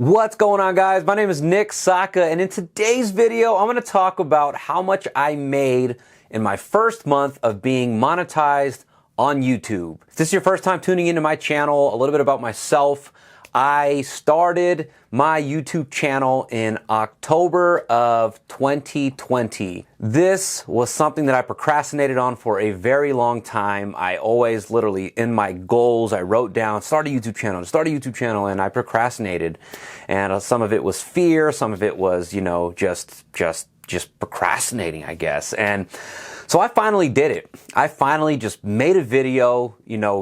What's going on, guys? My name is Nick Saka, and in today's video, I'm going to talk about how much I made in my first month of being monetized on YouTube. If this is your first time tuning into my channel, a little bit about myself. I started my YouTube channel in October of 2020. This was something that I procrastinated on for a very long time. I always literally in my goals, I wrote down, start a YouTube channel, and I procrastinated. And some of it was fear, some of it was, just procrastinating, I guess. And so I finally did it. I finally just made a video,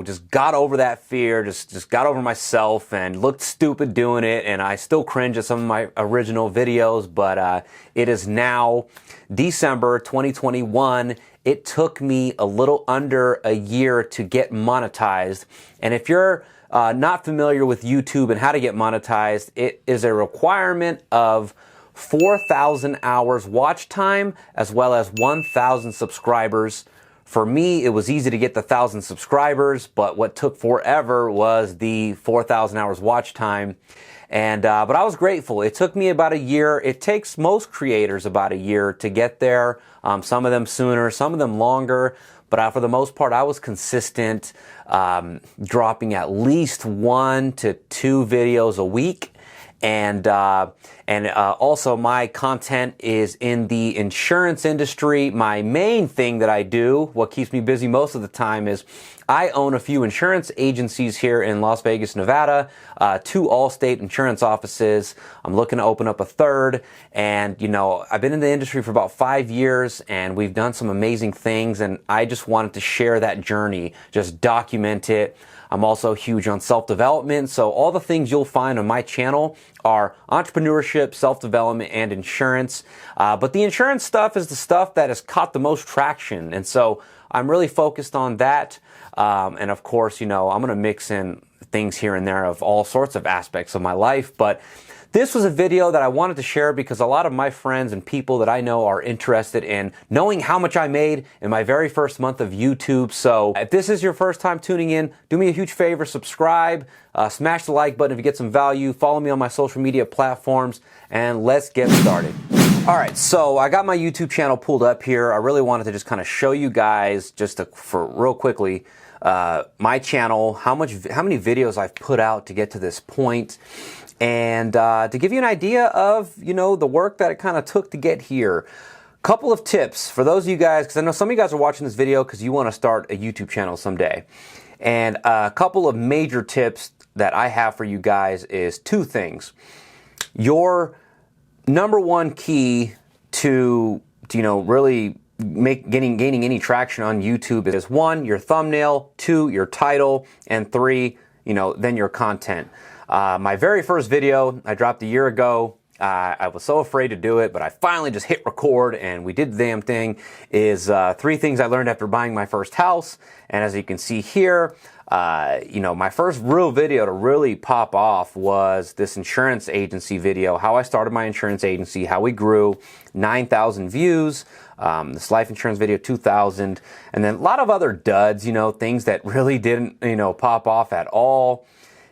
just got over that fear, just got over myself and looked stupid doing it. And I still cringe at some of my original videos, but it is now December 2021. It took me a little under a year to get monetized. And if you're not familiar with YouTube and how to get monetized, it is a requirement of 4,000 hours watch time as well as 1,000 subscribers. For me, it was easy to get the 1,000 subscribers, but what took forever was the 4,000 hours watch time. And but I was grateful. It took me about a year. It takes most creators about a year to get there. Some of them sooner, some of them longer. But for the most part, I was consistent, dropping at least 1 to 2 videos a week. And also my content is in the insurance industry. My main thing that I do, what keeps me busy most of the time, is I own a few insurance agencies here in Las Vegas, Nevada, 2 Allstate insurance offices. I'm looking to open up a 3rd. And, I've been in the industry for about 5 years and we've done some amazing things. And I just wanted to share that journey, just document it. I'm also huge on self-development. So all the things you'll find on my channel are entrepreneurship, self-development, and insurance. But the insurance stuff is the stuff that has caught the most traction. And so I'm really focused on that. And of course, I'm going to mix in things here and there of all sorts of aspects of my life. But this was a video that I wanted to share because a lot of my friends and people that I know are interested in knowing how much I made in my very first month of YouTube. So if this is your first time tuning in, do me a huge favor, subscribe, smash the like button if you get some value, follow me on my social media platforms, and let's get started. All right, so I got my YouTube channel pulled up here. I really wanted to just kind of show you guys for real quickly my channel, how many videos I've put out to get to this point. And to give you an idea of, the work that it kind of took to get here. Couple of tips for those of you guys, because I know some of you guys are watching this video because you want to start a YouTube channel someday. And a couple of major tips that I have for you guys is 2 things. Your number 1 key to really gaining any traction on YouTube is 1, your thumbnail, 2, your title, and 3, then your content. My very first video I dropped a year ago. I was so afraid to do it, but I finally just hit record and we did the damn thing. Is 3 things I learned after buying my first house. And as you can see here, my first real video to really pop off was this insurance agency video, how I started my insurance agency, how we grew, 9,000 views, this life insurance video, 2,000, and then a lot of other duds, things that really didn't, pop off at all.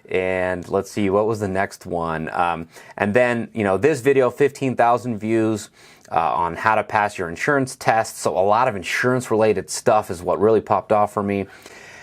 And let's see, what was the next one? And then, this video, 15,000 views on how to pass your insurance test. So a lot of insurance related stuff is what really popped off for me.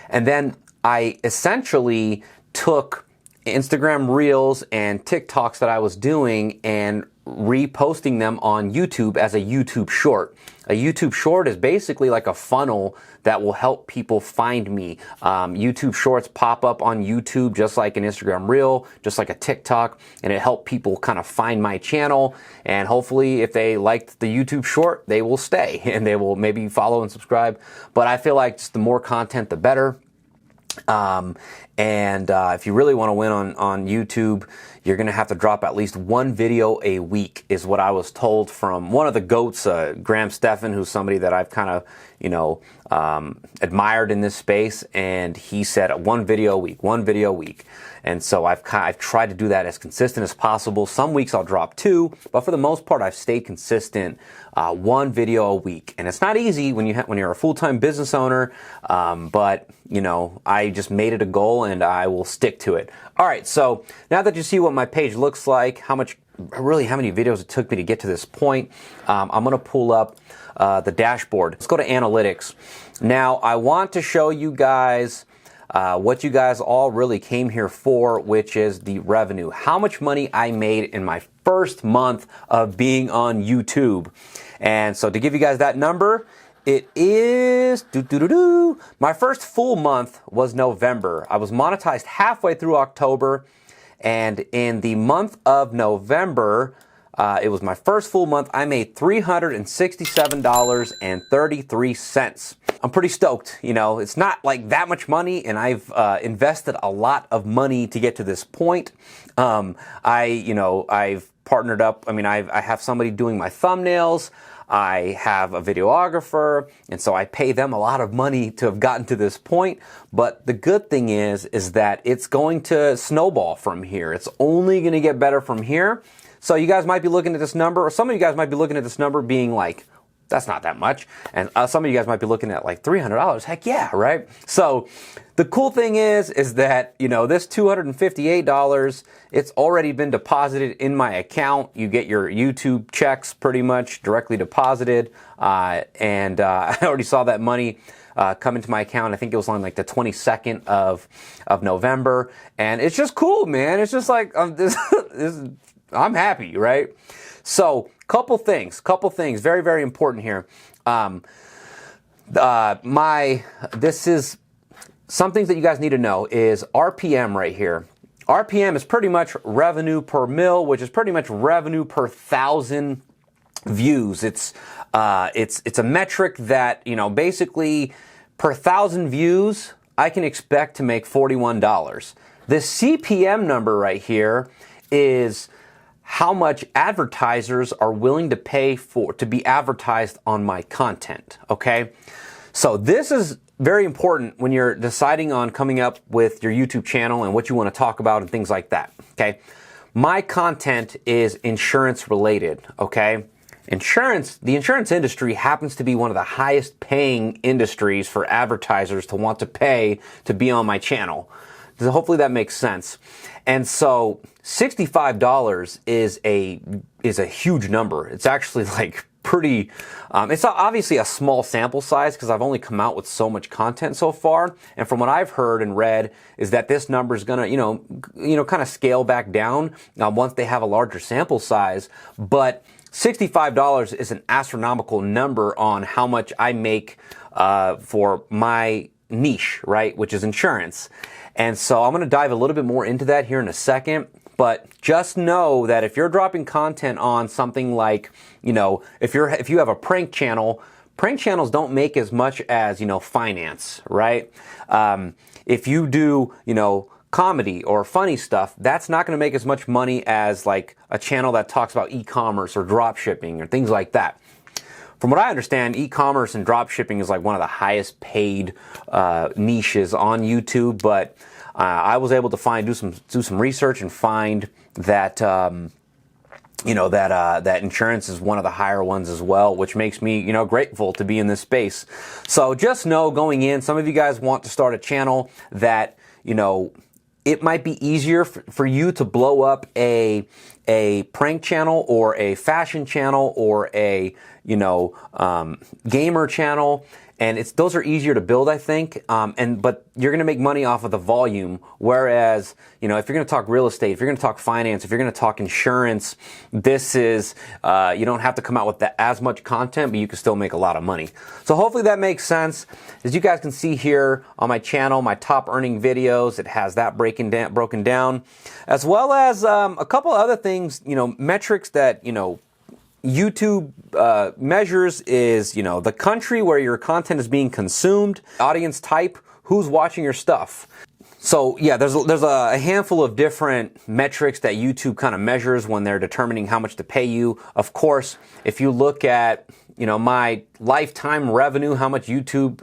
And then I essentially took Instagram Reels and TikToks that I was doing and reposting them on YouTube as a YouTube short. A YouTube short is basically like a funnel that will help people find me. YouTube shorts pop up on YouTube just like an Instagram Reel, just like a TikTok, and it helped people kind of find my channel. And hopefully if they liked the YouTube short, they will stay and they will maybe follow and subscribe. But I feel like just the more content, the better. If you really want to win on YouTube, you're going to have to drop at least 1 video a week is what I was told from one of the GOATs, Graham Stephan, who's somebody that I've kind of, admired in this space. And he said 1 video a week. And so I've tried to do that as consistent as possible. Some weeks I'll drop 2, but for the most part, I've stayed consistent, 1 video a week. And it's not easy when you're a full-time business owner, but I just made it a goal and I will stick to it. All right, so now that you see what my page looks like, how many videos it took me to get to this point, I'm going to pull up the dashboard. Let's go to analytics. Now, I want to show you guys what you guys all really came here for, which is the revenue. How much money I made in my first month of being on YouTube. And so to give you guys that number, it is my first full month was November. I was monetized halfway through October, and in the month of November, it was my first full month. I made $367.33. I'm pretty stoked. You know, it's not like that much money, and I've invested a lot of money to get to this point. I've partnered up. I mean, I have somebody doing my thumbnails. I have a videographer, and so I pay them a lot of money to have gotten to this point. But the good thing is that it's going to snowball from here. It's only going to get better from here. So you guys might be looking at this number, or some of you guys might be looking at this number being like, that's not that much. And some of you guys might be looking at like $300. Heck yeah, right? So the cool thing is that, you know, this $258, it's already been deposited in my account. You get your YouTube checks pretty much directly deposited. I already saw that money come into my account. I think it was on like the 22nd of November. And it's just cool, man. It's just like, I'm happy, right? So, couple things, very, very important here. This is some things that you guys need to know is RPM right here. RPM is pretty much revenue per mil, which is pretty much revenue per 1,000 views. It's a metric that, you know, basically per 1,000 views, I can expect to make $41. This CPM number right here is how much advertisers are willing to pay to be advertised on my content, okay? So this is very important when you're deciding on coming up with your YouTube channel and what you want to talk about and things like that, okay? My content is insurance related, okay? The insurance industry happens to be one of the highest paying industries for advertisers to want to pay to be on my channel. So hopefully that makes sense. And so $65 is a huge number. It's actually like pretty, it's obviously a small sample size because I've only come out with so much content so far. And from what I've heard and read is that this number is going to, kind of scale back down once they have a larger sample size. But $65 is an astronomical number on how much I make for my niche, right, which is insurance. And so I'm going to dive a little bit more into that here in a second. But just know that if you're dropping content on something like, you know, if you have a prank channel, prank channels don't make as much as, you know, finance, right? If you do, you know, comedy or funny stuff, that's not going to make as much money as like a channel that talks about e-commerce or drop shipping or things like that. From what I understand, e-commerce and drop shipping is like one of the highest paid niches on YouTube, but I was able to do some research and find that that insurance is one of the higher ones as well, which makes me, you know, grateful to be in this space. So just know going in, some of you guys want to start a channel that, you know, it might be easier for you to blow up a prank channel or a fashion channel or a, you know, gamer channel. And those are easier to build, I think. But you're going to make money off of the volume. Whereas, you know, if you're going to talk real estate, if you're going to talk finance, if you're going to talk insurance, this is, you don't have to come out with as much content, but you can still make a lot of money. So hopefully that makes sense. As you guys can see here on my channel, my top earning videos, it has that broken down, as well as a couple other things, you know, metrics that, you know, YouTube measures is, you know, the country where your content is being consumed, audience type, who's watching your stuff. So yeah, there's a handful of different metrics that YouTube kind of measures when they're determining how much to pay you. Of course, if you look at, you know, my lifetime revenue, how much YouTube,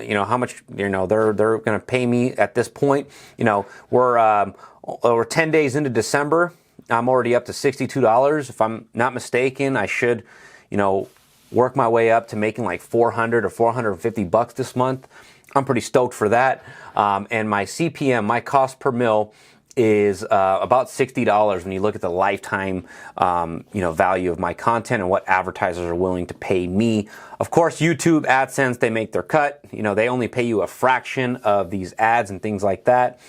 you know, how much, you know, they're going to pay me at this point. You know, we're 10 days into December. I'm already up to $62. If I'm not mistaken, I should, you know, work my way up to making like $400 or $450 this month. I'm pretty stoked for that. And my CPM, my cost per mil, is about $60 when you look at the lifetime value of my content and what advertisers are willing to pay me. Of course, YouTube, AdSense, they make their cut. They only pay you a fraction of these ads and things like that,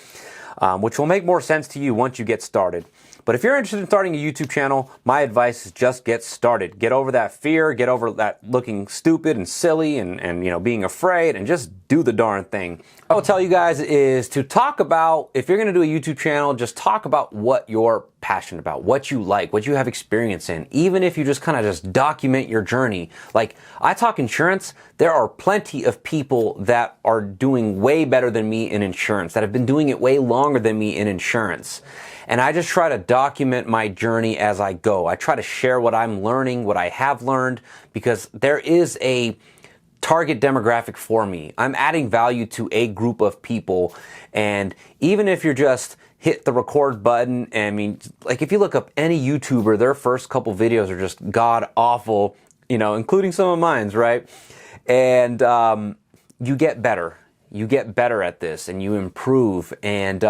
which will make more sense to you once you get started. But if you're interested in starting a YouTube channel, my advice is just get started. Get over that fear, get over that looking stupid and silly and being afraid, and just do the darn thing. What I'll tell you guys is to talk about, if you're going to do a YouTube channel, just talk about what you're passionate about, what you like, what you have experience in. Even if you just kind of just document your journey. Like, I talk insurance, there are plenty of people that are doing way better than me in insurance, that have been doing it way longer than me in insurance. And I just try to document my journey as I go. I try to share what I'm learning, what I have learned, because there is a target demographic for me. I'm adding value to a group of people. And even if you're just hit the record button, like if you look up any YouTuber, their first couple videos are just god awful, including some of mine's, right? And you get better. You get better at this and you improve, and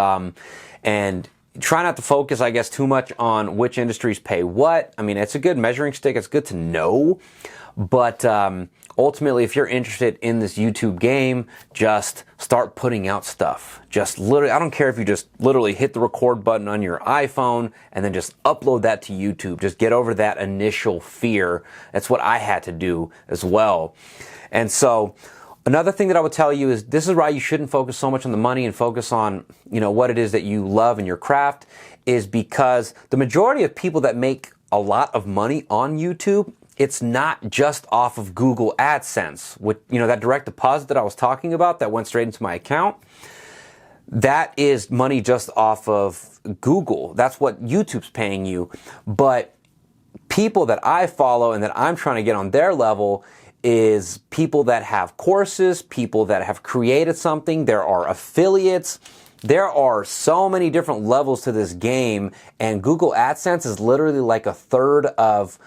try not to focus, I guess, too much on which industries pay what. It's a good measuring stick. It's good to know. But ultimately, if you're interested in this YouTube game, just start putting out stuff. Just literally, I don't care if you just literally hit the record button on your iPhone and then just upload that to YouTube. Just get over that initial fear. That's what I had to do as well. And so, another thing that I would tell you is this is why you shouldn't focus so much on the money and focus on, what it is that you love in your craft, is because the majority of people that make a lot of money on YouTube, it's not just off of Google AdSense. With, that direct deposit that I was talking about that went straight into my account, that is money just off of Google. That's what YouTube's paying you. But people that I follow and that I'm trying to get on their level is people that have courses, people that have created something. There are affiliates. There are so many different levels to this game, and Google AdSense is literally like a third of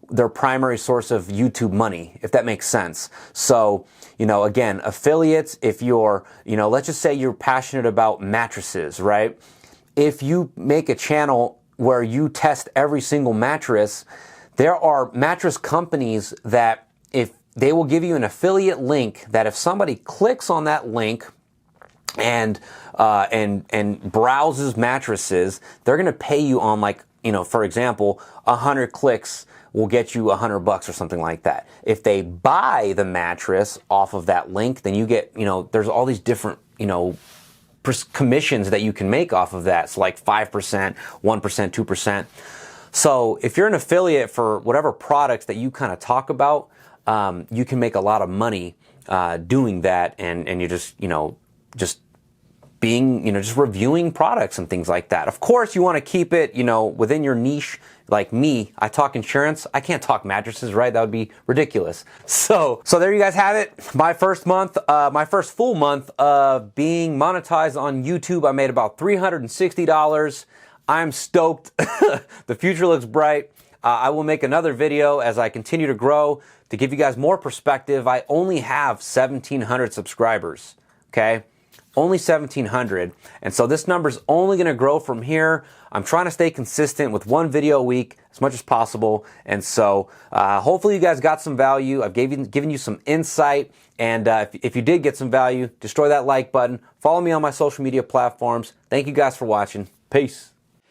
their primary source of YouTube money, if that makes sense. So, again, affiliates, if you're, let's just say you're passionate about mattresses, right? If you make a channel where you test every single mattress, there are mattress companies that if they will give you an affiliate link that if somebody clicks on that link and browses mattresses, they're going to pay you on, like, for example, 100 clicks will get you $100 or something like that. If they buy the mattress off of that link, then you get, there's all these different, commissions that you can make off of that. So like 5%, 1%, 2%. So if you're an affiliate for whatever products that you kind of talk about, you can make a lot of money doing that, and you're just just being just reviewing products and things like that. Of course, you want to keep it within your niche. Like me, I talk insurance. I can't talk mattresses, right? That would be ridiculous. So there you guys have it. My first month, my first full month of being monetized on YouTube, I made about $360. I'm stoked. The future looks bright. I will make another video as I continue to grow to give you guys more perspective. I only have 1,700 subscribers, okay? Only 1,700. And so this number's only going to grow from here. I'm trying to stay consistent with one video a week as much as possible. And so hopefully you guys got some value. I've given you some insight. And if you did get some value, destroy that like button. Follow me on my social media platforms. Thank you guys for watching. Peace.